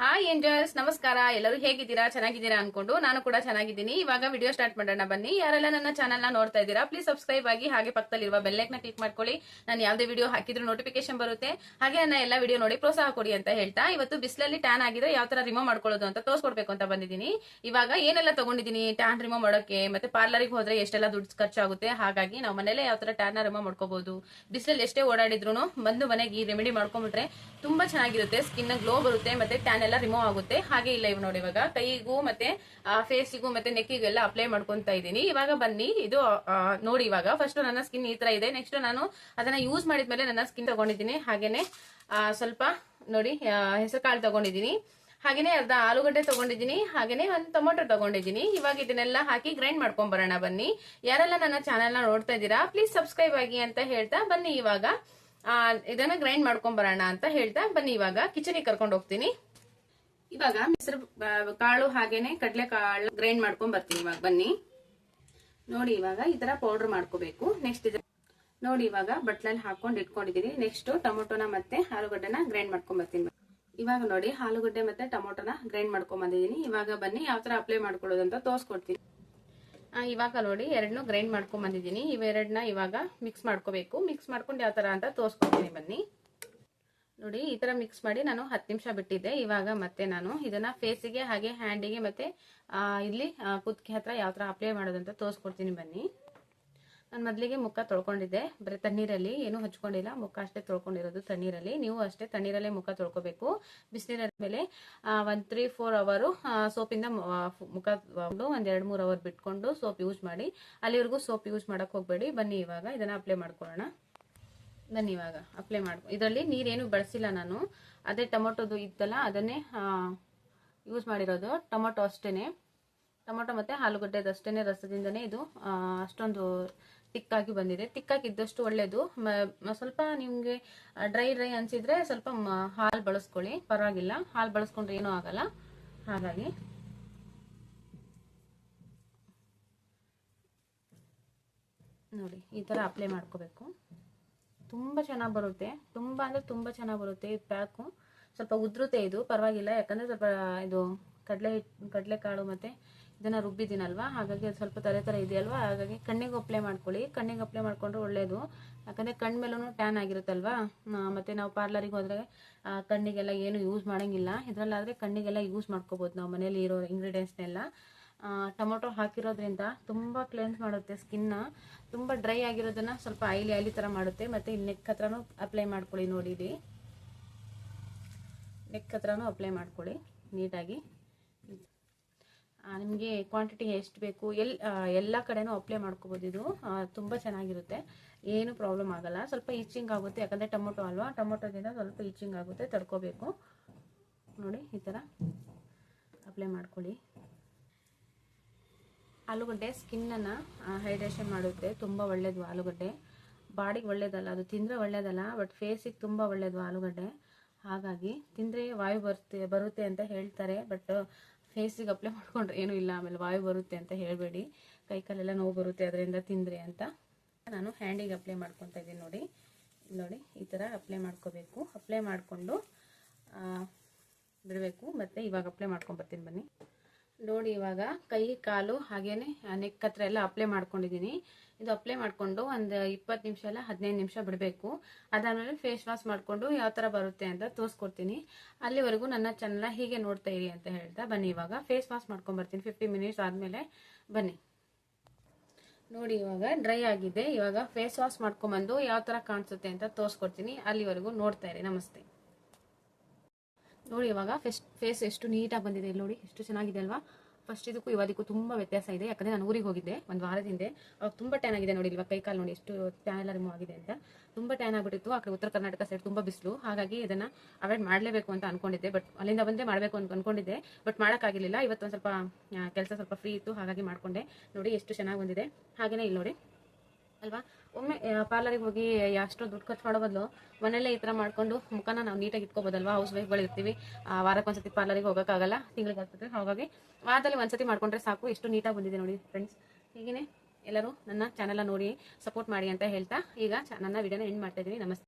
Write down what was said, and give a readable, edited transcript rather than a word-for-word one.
Hi angels, ನಮಸ್ಕಾರ. ಎಲ್ಲರೂ ಹೇಗಿದ್ದೀರಾ? ಚೆನ್ನಾಗಿದ್ದೀರಾ ಅನ್ಕೊಂಡು ನಾನು ಕೂಡ ಚೆನ್ನಾಗಿದ್ದೀನಿ. ಇವಾಗ ವಿಡಿಯೋ ಸ್ಟಾರ್ಟ್ ಮಾಡೋಣ ಬನ್ನಿ. ಯಾರೆಲ್ಲ ನನ್ನ ಚಾನಲ್ ನ ನೋಡ್ತಾ ಇದ್ದೀರಾ ಪ್ಲೀಸ್ ಸಬ್ಸ್ಕ್ರೈಬ್ ಆಗಿ, ಹಾಗೆ ಪಕ್ಕದಲ್ಲಿರುವ ಬೆಲ್ ಐಕಾನ್ ನ ಕ್ಲಿಕ್ ಮಾಡ್ಕೊಳ್ಳಿ. ನಾನು ಯಾವುದೇ ವಿಡಿಯೋ ಹಾಕಿದ್ರು ನೋಟಿಫಿಕೇಶನ್ ಬರುತ್ತೆ. ಹಾಗೆ ನನ್ನ ಎಲ್ಲ ವಿಡಿಯೋ ನೋಡಿ ಪ್ರೋತ್ಸಾಹ ಕೊಡಿ ಅಂತ ಹೇಳ್ತಾ, ಇವತ್ತು ಬಿಸಿಲಲ್ಲಿ ಟ್ಯಾನ್ ಆಗಿದ್ರೆ ಯಾವ ತರ ರಿಮೂವ್ ಮಾಡ್ಕೊಳ್ಳೋದು ಅಂತ ತೋರಿಸ್ಕೊಡ್ಬೇಕು ಅಂತ ಬಂದಿದ್ದೀನಿ. ಇವಾಗ ಏನೆಲ್ಲ ತಗೊಂಡಿದ್ದೀನಿ ಟ್ಯಾನ್ ರಿಮೂವ್ ಮಾಡೋಕೆ, ಮತ್ತೆ ಪಾರ್ಲರ್ಗೆ ಹೋದ್ರೆ ಎಷ್ಟೆಲ್ಲ ದುಡ್ಡು ಖರ್ಚಾಗುತ್ತೆ, ಹಾಗಾಗಿ ನಾವು ಮನೇಲೆ ಯಾವ ತರ ಟ್ಯಾನ್ ರಿಮೂವ್ ಮಾಡ್ಕೋಬಹುದು. ಬಿಸಿಲಲ್ಲಿ ಎಷ್ಟೇ ಓಡಾಡಿದ್ರು ಬಂದು ಮನೆಗೆ ಈ ರೆಮಿಡಿ ಮಾಡ್ಕೊಂಡ್ಬಿಟ್ರೆ ತುಂಬಾ ಚೆನ್ನಾಗಿರುತ್ತೆ. ಸ್ಕಿನ್ ಗ್ಲೋ ಬರುತ್ತೆ, ಮತ್ತೆ ಟ್ಯಾನ್ ಎಲ್ಲ ರಿಮೂವ್ ಆಗುತ್ತೆ. ಹಾಗೆ ಇಲ್ಲ ಇವ್ ನೋಡಿ, ಇವಾಗ ಕೈಗೂ ಮತ್ತೆ ಫೇಸಿಗೂ ಮತ್ತೆ ನೆಕ್ಕಿಗೂ ಎಲ್ಲ ಅಪ್ಲೈ ಮಾಡ್ಕೊಂತ ಇದ್ದೀನಿ. ಇವಾಗ ಬನ್ನಿ, ಇದು ನೋಡಿ, ಇವಾಗ ಫಸ್ಟ್ ನನ್ನ ಸ್ಕಿನ್ ಈ ತರ ಇದೆ. ನೆಕ್ಸ್ಟ್ ನಾನು ಅದನ್ನ ಯೂಸ್ ಮಾಡಿದ್ಮೇಲೆ ನನ್ನ ಸ್ಕಿನ್ ತಗೊಂಡಿದ್ದೀನಿ. ಹಾಗೇನೆ ಸ್ವಲ್ಪ ನೋಡಿ, ಹೆಸರು ಕಾಳು ತಗೊಂಡಿದ್ದೀನಿ, ಹಾಗೇನೆ ಅರ್ಧ ಆಲೂಗಡ್ಡೆ ತಗೊಂಡಿದ್ದೀನಿ, ಹಾಗೇನೆ ಒಂದು ಟೊಮೊಟೊ ತಗೊಂಡಿದ್ದೀನಿ. ಇವಾಗ ಇದನ್ನೆಲ್ಲ ಹಾಕಿ ಗ್ರೈಂಡ್ ಮಾಡ್ಕೊಂಡ್ ಬರೋಣ ಬನ್ನಿ. ಯಾರೆಲ್ಲ ನನ್ನ ಚಾನೆಲ್ ನ ನೋಡ್ತಾ ಇದ್ದೀರಾ ಪ್ಲೀಸ್ ಸಬ್ಸ್ಕ್ರೈಬ್ ಆಗಿ ಅಂತ ಹೇಳ್ತಾ ಬನ್ನಿ. ಇವಾಗ ಇದನ್ನ ಗ್ರೈಂಡ್ ಮಾಡ್ಕೊಂಡ್ ಬರೋಣ ಅಂತ ಹೇಳ್ತಾ ಬನ್ನಿ. ಇವಾಗ ಕಿಚನಿಗೆ ಕರ್ಕೊಂಡು ಹೋಗ್ತೀನಿ. ಇವಾಗ ಹೆಸರು ಕಾಳು ಹಾಗೇನೆ ಕಡಲೆ ಕಾಳು ಗ್ರೈಂಡ್ ಮಾಡ್ಕೊಂಡ್ ಬರ್ತೀನಿ. ಇವಾಗ ಬನ್ನಿ ನೋಡಿ, ಇವಾಗ ಈ ತರ ಪೌಡರ್ ಮಾಡ್ಕೋಬೇಕು. ನೆಕ್ಸ್ಟ್ ನೋಡಿ, ಇವಾಗ ಬಟ್ಲಲ್ಲಿ ಹಾಕೊಂಡು ಇಟ್ಕೊಂಡಿದೀನಿ. ನೆಕ್ಸ್ಟ್ ಟೊಮೊಟೊನ ಮತ್ತೆ ಆಲೂಗಡ್ಡೆನ ಗ್ರೈಂಡ್ ಮಾಡ್ಕೊಂಡ್ ಬರ್ತೀನಿ. ಇವಾಗ ನೋಡಿ, ಆಲೂಗಡ್ಡೆ ಮತ್ತೆ ಟೊಮೊಟೊನ ಗ್ರೈಂಡ್ ಮಾಡ್ಕೊಂಡ್ ಬಂದಿದ್ದೀನಿ. ಇವಾಗ ಬನ್ನಿ ಯಾವ ತರ ಅಪ್ಲೈ ಮಾಡ್ಕೊಳ್ಳೋದು ಅಂತ ತೋರಿಸ್ಕೊಡ್ತೀನಿ. ಇವಾಗ ನೋಡಿ, ಎರಡನ್ನೂ ಗ್ರೈಂಡ್ ಮಾಡ್ಕೊಂಡ್ ಬಂದಿದ್ದೀನಿ. ಇವೆರಡನ್ನ ಇವಾಗ ಮಿಕ್ಸ್ ಮಾಡ್ಕೋಬೇಕು. ಮಿಕ್ಸ್ ಮಾಡ್ಕೊಂಡು ಯಾವ ತರ ಅಂತ ತೋರಿಸ್ಕೊಡ್ತೀನಿ ಬನ್ನಿ. ನೋಡಿ, ಈ ತರ ಮಿಕ್ಸ್ ಮಾಡಿ ನಾನು 10 ನಿಮಿಷ ಬಿಟ್ಟಿದ್ದೆ. ಇವಾಗ ಮತ್ತೆ ನಾನು ಇದನ್ನ ಫೇಸಿಗೆ ಹಾಗೆ ಹ್ಯಾಂಡಿಗೆ ಮತ್ತೆ ಇಲ್ಲಿ ಕುತ್ತಿಗೆ ಹತ್ರ ಯಾವ ತರ ಅಪ್ಲೈ ಮಾಡೋದಂತ ತೋರಿಸ್ಕೊಡ್ತೀನಿ ಬನ್ನಿ. ನಾನು ಮೊದಲಿಗೆ ಮುಖ ತೊಳ್ಕೊಂಡಿದ್ದೆ, ಬರೀ ತಣ್ಣೀರಲ್ಲಿ, ಏನು ಹಚ್ಕೊಂಡಿಲ್ಲ, ಮುಖ ಅಷ್ಟೇ ತೊಳ್ಕೊಂಡಿರೋದು ತಣ್ಣೀರಲ್ಲಿ. ನೀವು ಅಷ್ಟೇ ತಣ್ಣೀರಲ್ಲೇ ಮುಖ ತೊಳ್ಕೊಬೇಕು. ಬಿಸಿನೀರ ಮೇಲೆ 1-3-4 ಅವರು ಸೋಪಿಂದ ಮುಖ ಒಂದ್ 2-3 ಅವರ್ ಬಿಟ್ಕೊಂಡು ಸೋಪ್ ಯೂಸ್ ಮಾಡಿ. ಅಲ್ಲಿವರೆಗೂ ಸೋಪ್ ಯೂಸ್ ಮಾಡಕ್ ಹೋಗ್ಬೇಡಿ. ಬನ್ನಿ ಇವಾಗ ಇದನ್ನ ಅಪ್ಲೈ ಮಾಡ್ಕೊಳ್ಳೋಣ. ಬನ್ನಿ ಇವಾಗ ಅಪ್ಲೈ ಮಾಡ್ಕೊ. ಇದರಲ್ಲಿ ನೀರೇನು ಬಳಸಿಲ್ಲ ನಾನು, ಅದೇ ಟೊಮೊಟೊದು ಇತ್ತಲ್ಲ ಅದನ್ನೇ ಯೂಸ್ ಮಾಡಿರೋದು. ಟೊಮೊಟೊ ಅಷ್ಟೇನೆ, ಟೊಮೊಟೊ ಮತ್ತೆ ಆಲೂಗಡ್ಡೆದು ಅಷ್ಟೇನೆ ರಸದಿಂದನೇ ಇದು ಅಷ್ಟೊಂದು ತಿಕ್ಕಾಗಿ ಬಂದಿದೆ. ತಿಕ್ಕಾಗಿದ್ದಷ್ಟು ಒಳ್ಳೇದು. ಸ್ವಲ್ಪ ನಿಮ್ಗೆ ಡ್ರೈ ಅನ್ಸಿದ್ರೆ ಸ್ವಲ್ಪ ಹಾಲು ಬಳಸ್ಕೊಳ್ಳಿ, ಪರವಾಗಿಲ್ಲ. ಹಾಲು ಬಳಸ್ಕೊಂಡ್ರೆ ಏನೂ ಆಗಲ್ಲ. ಹಾಗಾಗಿ ನೋಡಿ, ಈ ತರ ಅಪ್ಲೈ ಮಾಡ್ಕೋಬೇಕು. ತುಂಬಾ ಚೆನ್ನಾಗಿ ಬರುತ್ತೆ, ತುಂಬಾ ಅಂದ್ರೆ ತುಂಬಾ ಚೆನ್ನಾಗಿ ಬರುತ್ತೆ. ಈ ಪ್ಯಾಕು ಸ್ವಲ್ಪ ಉದ್ರುತ್ತೆ, ಇದು ಪರವಾಗಿಲ್ಲ. ಯಾಕಂದ್ರೆ ಸ್ವಲ್ಪ ಇದು ಕಡಲೆ ಕಾಳು ಮತ್ತೆ ಇದನ್ನ ರುಬ್ಬಿದ್ದೀನಲ್ವಾ, ಹಾಗಾಗಿ ಅದು ಸ್ವಲ್ಪ ತರ ಇದೆಯಲ್ವಾ, ಹಾಗಾಗಿ ಕಣ್ಣಿಗೆ ಅಪ್ಲೈ ಮಾಡ್ಕೊಳ್ಳಿ. ಕಣ್ಣಿಗೆ ಅಪ್ಲೈ ಮಾಡ್ಕೊಂಡ್ರೆ ಒಳ್ಳೇದು. ಯಾಕಂದ್ರೆ ಕಣ್ ಮೇಲೂ ಟ್ಯಾನ್ ಆಗಿರುತ್ತಲ್ವಾ. ಮತ್ತೆ ನಾವು ಪಾರ್ಲರಿಗೆ ಹೋದ್ರೆ ಕಣ್ಣಿಗೆಲ್ಲ ಏನು ಯೂಸ್ ಮಾಡಂಗಿಲ್ಲ. ಇದ್ರಲ್ಲಾದ್ರೆ ಕಣ್ಣಿಗೆಲ್ಲ ಯೂಸ್ ಮಾಡ್ಕೋಬಹುದು ನಾವು ಮನೇಲಿ ಇರೋ ಇಂಗ್ರೀಡಿಯೆಂಟ್ಸ್ನೆಲ್ಲ. ಟೊಮೊಟೊ ಹಾಕಿರೋದ್ರಿಂದ ತುಂಬಾ ಕ್ಲೆನ್ಸ್ ಮಾಡುತ್ತೆ ಸ್ಕಿನ್ನ. ತುಂಬಾ ಡ್ರೈ ಆಗಿರೋದನ್ನ ಸ್ವಲ್ಪ ಆಯಿಲಿ ತರ ಮಾಡುತ್ತೆ. ಮತ್ತೆ ಇಲ್ಲಿ ನೆಕ್ ಹತ್ರನೂ ಅಪ್ಲೈ ಮಾಡ್ಕೊಳ್ಳಿ. ನೋಡಿ, ಇಲ್ಲಿ ನೆಕ್ ಹತ್ರನೂ ಅಪ್ಲೈ ಮಾಡ್ಕೊಳ್ಳಿ ನೀಟಾಗಿ. ನಿಮಗೆ ಕ್ವಾಂಟಿಟಿ ಎಷ್ಟು ಬೇಕು ಎಲ್ಲ ಕಡೆನೂ ಅಪ್ಲೈ ಮಾಡ್ಕೋಬಹುದು. ಇದು ತುಂಬಾ ಚೆನ್ನಾಗಿರುತ್ತೆ, ಏನು ಪ್ರಾಬ್ಲಮ್ ಆಗಲ್ಲ. ಸ್ವಲ್ಪ ಈಚಿಂಗ್ ಆಗುತ್ತೆ, ಯಾಕಂದ್ರೆ ಟೊಮೊಟೊ ಅಲ್ವಾ, ಟೊಮೊಟೊದಿಂದ ಸ್ವಲ್ಪ ಈಚಿಂಗ್ ಆಗುತ್ತೆ, ತಡ್ಕೋಬೇಕು. ನೋಡಿ, ಈ ತರ ಅಪ್ಲೈ ಮಾಡ್ಕೊಳ್ಳಿ. ಆಲೂಗಡ್ಡೆ ಸ್ಕಿನ್ನನ್ನು ಹೈಡ್ರೇಷನ್ ಮಾಡುತ್ತೆ, ತುಂಬ ಒಳ್ಳೆಯದು. ಆಲೂಗಡ್ಡೆ ಬಾಡಿಗೆ ಒಳ್ಳೇದಲ್ಲ, ಅದು ತಿಂದರೆ ಒಳ್ಳೇದಲ್ಲ, ಬಟ್ ಫೇಸಿಗೆ ತುಂಬ ಒಳ್ಳೆಯದು ಆಲೂಗಡ್ಡೆ. ಹಾಗಾಗಿ ತಿಂದರೆ ವಾಯು ಬರುತ್ತೆ ಅಂತ ಹೇಳ್ತಾರೆ, ಬಟ್ ಫೇಸಿಗೆ ಅಪ್ಲೈ ಮಾಡ್ಕೊಂಡ್ರೆ ಏನೂ ಇಲ್ಲ. ಆಮೇಲೆ ವಾಯು ಬರುತ್ತೆ ಅಂತ ಹೇಳಬೇಡಿ, ಕೈಕಾಲೆಲ್ಲ ನೋವು ಬರುತ್ತೆ ಅದರಿಂದ ತಿಂದರೆ ಅಂತ. ನಾನು ಹ್ಯಾಂಡಿಗೆ ಅಪ್ಲೈ ಮಾಡ್ಕೊತಾ ಇದ್ದೀನಿ. ನೋಡಿ, ಈ ಥರ ಅಪ್ಲೈ ಮಾಡ್ಕೋಬೇಕು. ಅಪ್ಲೈ ಮಾಡಿಕೊಂಡು ಬಿಡಬೇಕು. ಮತ್ತು ಇವಾಗ ಅಪ್ಲೈ ಮಾಡ್ಕೊಂಬರ್ತೀನಿ ಬನ್ನಿ. ನೋಡಿ, ಇವಾಗ ಕೈ ಕಾಲು ಹಾಗೇನೆ ನೆಕ್ ಹತ್ರ ಎಲ್ಲ ಅಪ್ಲೈ ಮಾಡ್ಕೊಂಡಿದ್ದೀನಿ. ಇದು ಅಪ್ಲೈ ಮಾಡ್ಕೊಂಡು ಒಂದು 20 ನಿಮಿಷ ಇಲ್ಲ 15 ನಿಮಿಷ ಬಿಡಬೇಕು. ಅದಾದ್ಮೇಲೆ ಫೇಸ್ ವಾಶ್ ಮಾಡಿಕೊಂಡು ಯಾವ ಥರ ಬರುತ್ತೆ ಅಂತ ತೋರಿಸ್ಕೊಡ್ತೀನಿ. ಅಲ್ಲಿವರೆಗೂ ನನ್ನ ಚಾನಲ್ನ ಹೀಗೆ ನೋಡ್ತಾ ಇರಿ ಅಂತ ಹೇಳ್ತಾ ಬನ್ನಿ. ಇವಾಗ ಫೇಸ್ ವಾಶ್ ಮಾಡ್ಕೊಂಡ್ಬರ್ತೀನಿ 15 ಮಿನಿಟ್ಸ್ ಆದಮೇಲೆ. ಬನ್ನಿ ನೋಡಿ, ಇವಾಗ ಡ್ರೈ ಆಗಿದೆ. ಇವಾಗ ಫೇಸ್ ವಾಶ್ ಮಾಡ್ಕೊಂಬಂದು ಯಾವ ಥರ ಕಾಣಿಸುತ್ತೆ ಅಂತ ತೋರಿಸ್ಕೊಡ್ತೀನಿ. ಅಲ್ಲಿವರೆಗೂ ನೋಡ್ತಾ ಇರಿ. ನಮಸ್ತೆ. ನೋಡಿ, ಇವಾಗ ಫೇಸ್ ಎಷ್ಟು ನೀಟಾಗಿ ಬಂದಿದೆ. ನೋಡಿ, ಎಷ್ಟು ಚೆನ್ನಾಗಿದೆ ಅಲ್ವಾ. ಫಸ್ಟ್ ಇದಕ್ಕೂ ಇವದಕ್ಕೂ ತುಂಬ ವ್ಯತ್ಯಾಸ ಇದೆ. ಯಾಕಂದರೆ ನಾನು ಊರಿಗೆ ಹೋಗಿದ್ದೆ ಒಂದು ವಾರದ ಹಿಂದೆ, ಅವಾಗ ತುಂಬ ಟ್ಯಾನ್ ಆಗಿದೆ. ನೋಡಿ, ಇವಾಗ ಕೈ ಕಾಲು ನೋಡಿ ಎಷ್ಟು ಟ್ಯಾನ್ ಎಲ್ಲ ರಿಮೂವ್ ಆಗಿದೆ ಅಂತ. ತುಂಬ ಟ್ಯಾನ್ ಆಗಿಬಿಟ್ಟಿತ್ತು. ಆ ಕಡೆ ಉತ್ತರ ಕರ್ನಾಟಕ ಸೈಡ್ ತುಂಬ ಬಿಸಿಲು, ಹಾಗಾಗಿ ಇದನ್ನು ಅವಾಯ್ಡ್ ಮಾಡಲೇಬೇಕು ಅಂತ ಅನ್ಕೊಂಡಿದ್ದೆ. ಬಟ್ ಅಲ್ಲಿಂದ ಬಂದೇ ಮಾಡಬೇಕು ಅಂತ ಅನ್ಕೊಂಡಿದ್ದೆ, ಬಟ್ ಮಾಡೋಕ್ಕಾಗಿಲ್ಲ. ಇವತ್ತು ಒಂದು ಸ್ವಲ್ಪ ಕೆಲಸ ಸ್ವಲ್ಪ ಫ್ರೀ ಇತ್ತು, ಹಾಗಾಗಿ ಮಾಡಿಕೊಂಡೆ. ನೋಡಿ, ಎಷ್ಟು ಚೆನ್ನಾಗಿ ಬಂದಿದೆ. ಹಾಗೆಯೇ ಇಲ್ಲಿ ನೋಡಿ ಅಲ್ವಾ. ಒಮ್ಮೆ ಪಾರ್ಲರಿಗೆ ಹೋಗಿ ಅಷ್ಟು ದುಡ್ಡು ಖರ್ಚು ಮಾಡೋ ಬದಲು ಮನೆಯಲ್ಲೇ ಈ ಥರ ಮಾಡ್ಕೊಂಡು ಮುಖನ ನಾವು ನೀಟಾಗಿ ಇಟ್ಕೋಬೋದಲ್ವಾ. ಹೌಸ್ ವೈಫ್ಗಳು ಇರ್ತೀವಿ, ವಾರಕ್ಕೆ ಒಂದ್ಸತಿ ಪಾರ್ಲರಿಗೆ ಹೋಗೋಕ್ಕಾಗಲ್ಲ, ತಿಂಗಳಿಗೆ ಆಗ್ತದೆ. ಹಾಗಾಗಿ ವಾರದಲ್ಲಿ ಒಂದ್ಸತಿ ಮಾಡ್ಕೊಂಡ್ರೆ ಸಾಕು. ಎಷ್ಟು ನೀಟಾಗಿ ಬಂದಿದೆ ನೋಡಿ ಫ್ರೆಂಡ್ಸ್. ಹೀಗೇ ಎಲ್ಲರೂ ನನ್ನ ಚಾನೆಲ್ನ ನೋಡಿ ಸಪೋರ್ಟ್ ಮಾಡಿ ಅಂತ ಹೇಳ್ತಾ ಈಗ ನನ್ನ ವಿಡಿಯೋನ ಎಂಡ್ ಮಾಡ್ತಾ ಇದ್ದೀನಿ. ನಮಸ್ತೆ.